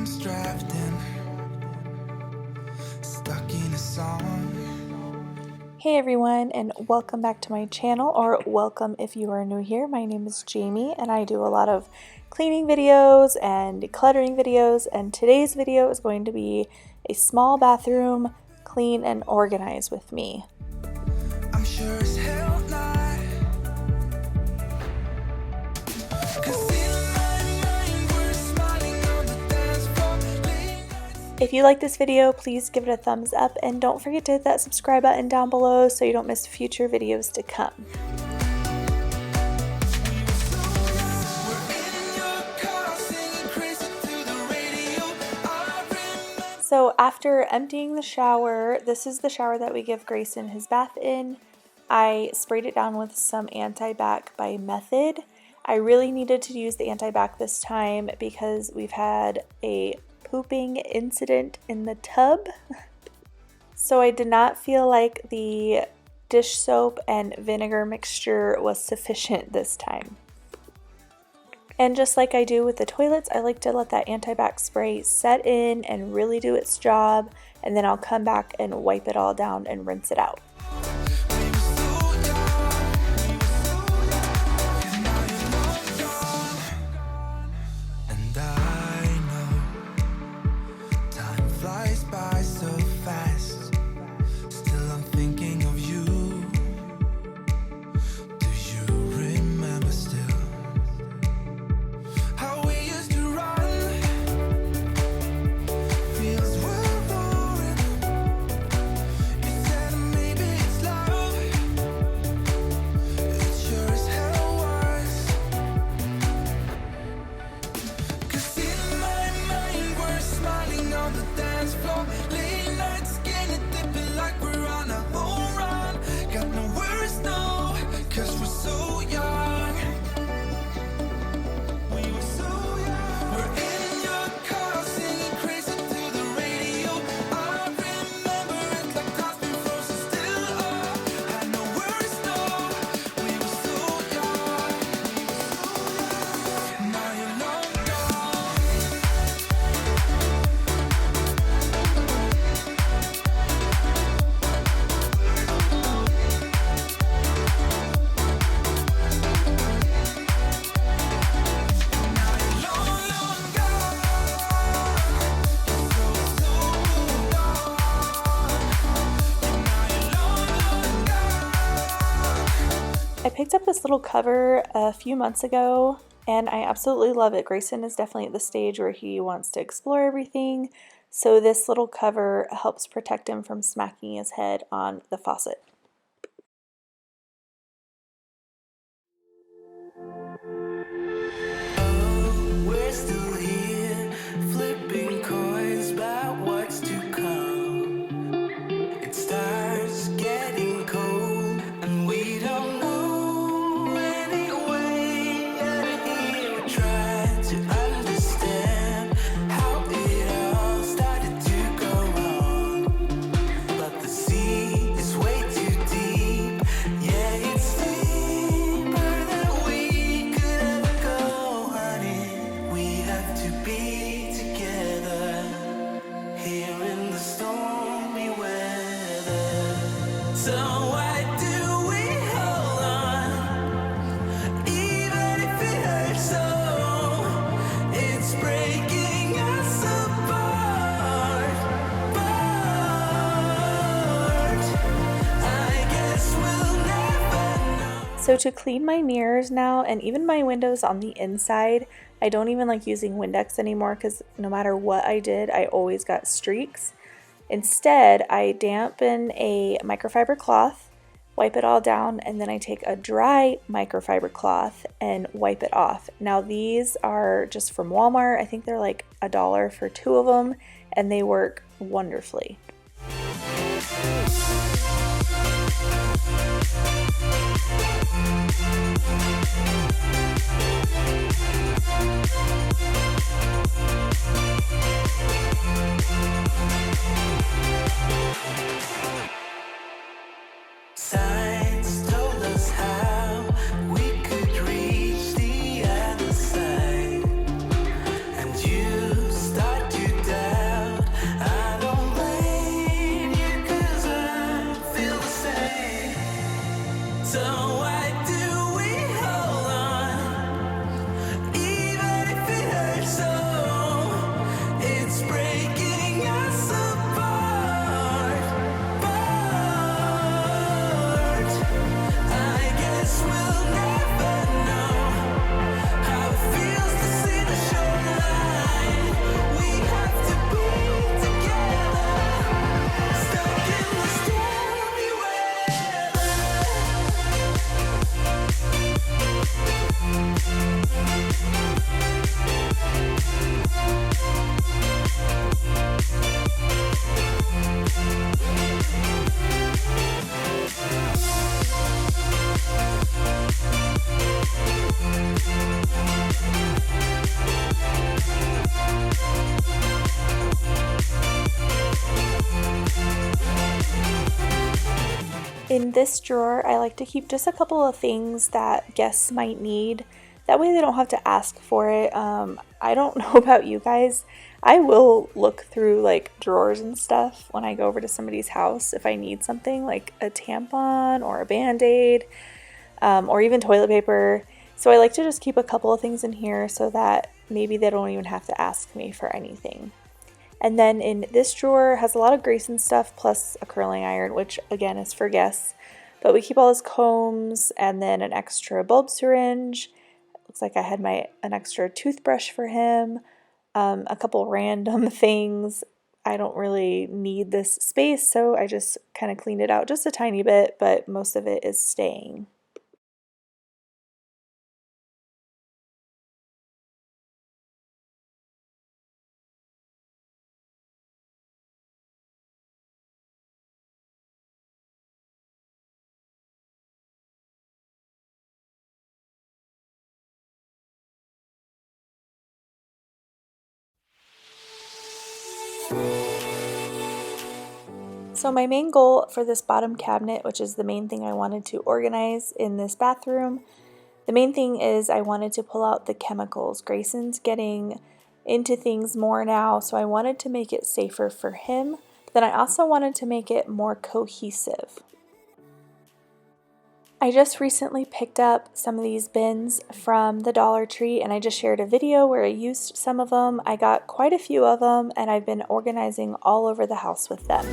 songs drafting, stuck in a song. Hey everyone, and welcome back to my channel, or welcome if you are new here. My name is Jamie and I do a lot of cleaning videos and decluttering videos, and today's video is going to be a small bathroom clean and organize with me. I'm sure as hell not. 'Cause in my mind we're smiling on the dance floor. Late nights. If you like this video, please give it a thumbs up and don't forget to hit that subscribe button down below so you don't miss future videos to come. So after emptying the shower, this is the shower that we give Grayson his bath in. I sprayed it down with some anti-bac by Method. I really needed to use the anti-bac this time because we've had a pooping incident in the tub. So I did not feel like the dish soap and vinegar mixture was sufficient this time. And just like I do with the toilets, I like to let that anti-bac spray set in and really do its job, and then I'll come back and wipe it all down and rinse it out. And I know time flies by so fast. Still I'm thinking of you. Do you remember still how we used to run? Fields were roaring. You said maybe it's love. It sure as hell was. 'Cause in my mind we're smiling on the dance floor. Late nights skinny dipping like we're on a home run. Got no worries, no, 'cause we're so young. We were so young. We're in your car singing crazy to the radio. I remember it like time's been frozen still. Had no worries, no. We were so young. Now you're long gone. I picked up this little cover a few months ago and I absolutely love it. Grayson is definitely at the stage where he wants to explore everything, so this little cover helps protect him from smacking his head on the faucet. We're still here, flipping coins about what's to come. It starts getting cold, and we don't know any way out of here. We're trying to understand how it all started to go wrong. But the sea is way too deep. Yeah, it's deeper than we could ever go, honey. We have to be together here in the stormy weather. So why do we hold on, even if it hurts so? It's breaking us apart. I guess we'll never know. So to clean my mirrors now, and even my windows on the inside, I don't even like using Windex anymore because no matter what I did, I always got streaks. Instead, I dampen a microfiber cloth, wipe it all down, and then I take a dry microfiber cloth and wipe it off. Now these are just from Walmart. I think they're like $1 for 2 of them, and they work wonderfully. Signs told us how we could reach the other side, and you start to In this drawer, I like to keep just a couple of things that guests might need. That way they don't have to ask for it. I don't know about you guys. I will look through like drawers and stuff when I go over to somebody's house if I need something like a tampon or a Band-Aid, or even toilet paper. So I like to just keep a couple of things in here so that maybe they don't even have to ask me for anything. And then in this drawer has a lot of Grayson stuff plus a curling iron, which again is for guests. But we keep all his combs and then an extra bulb syringe. Looks like I had an extra toothbrush for him, a couple random things. I don't really need this space, so I just kind of cleaned it out just a tiny bit, but most of it is staying. So my main goal for this bottom cabinet, which is the main thing I wanted to organize in this bathroom, the main thing is I wanted to pull out the chemicals. Grayson's getting into things more now, so I wanted to make it safer for him, but then I also wanted to make it more cohesive. I just recently picked up some of these bins from the Dollar Tree, and I just shared a video where I used some of them. I got quite a few of them, and I've been organizing all over the house with them.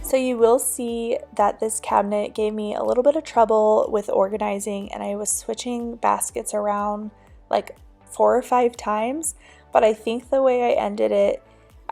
So you will see that this cabinet gave me a little bit of trouble with organizing, and I was switching baskets around like 4 or 5 times, but I think the way I ended it,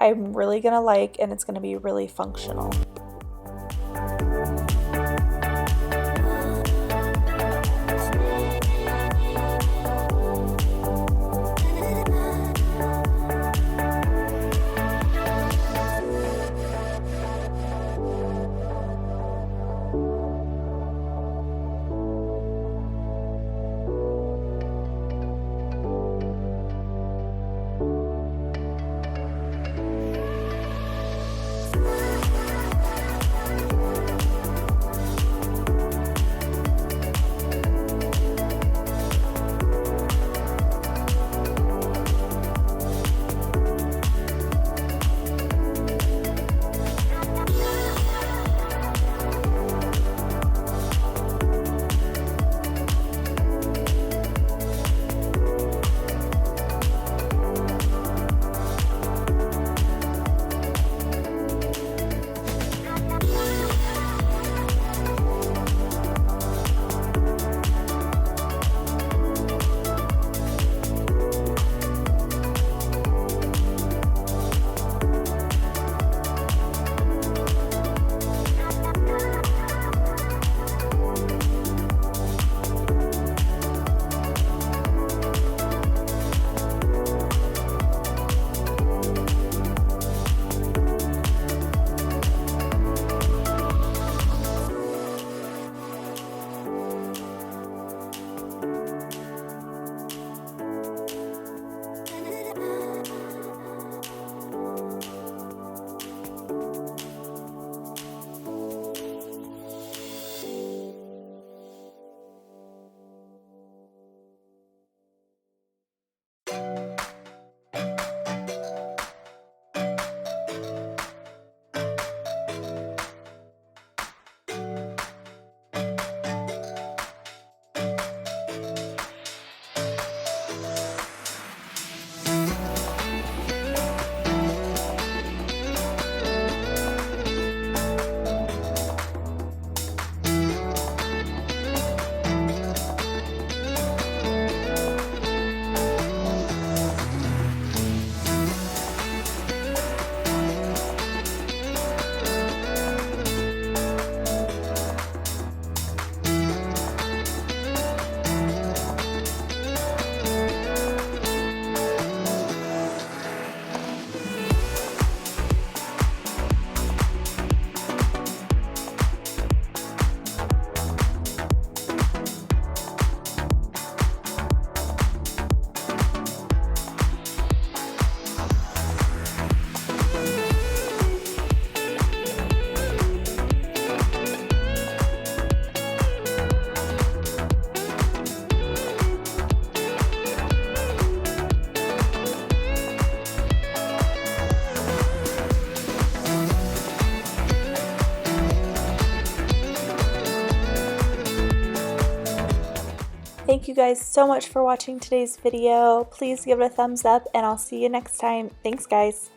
I'm really gonna like, and it's gonna be really functional. Thank you guys so much for watching today's video. Please give it a thumbs up and I'll see you next time. Thanks guys.